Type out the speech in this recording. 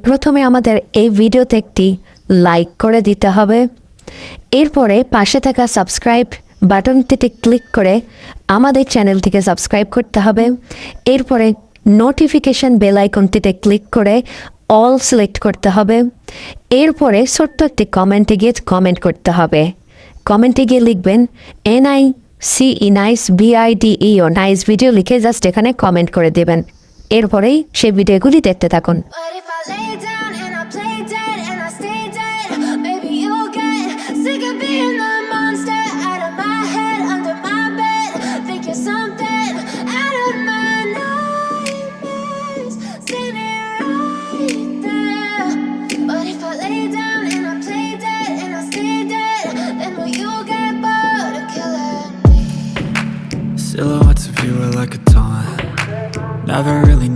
প্রথমে আমাদের এই ভিডিওতে একটি লাইক করে দিতে হবে। এরপরে পাশে থাকা সাবস্ক্রাইব বাটনটিতে ক্লিক করে আমাদের চ্যানেলটিকে সাবস্ক্রাইব করতে হবে। এরপরে নোটিফিকেশন বেল আইকনটিতে ক্লিক করে অল সিলেক্ট করতে হবে। এরপরে ছোট্ট একটি কমেন্টে গিয়ে কমেন্ট করতে হবে। কমেন্টে গিয়ে লিখবেন NICE nice BIDEO nice video লিখে জাস্ট এখানে কমেন্ট করে দেবেন। এরপরেই সেই ভিডিওগুলি দেখতে থাকুন। Silhouettes of you are like a taunt. Never really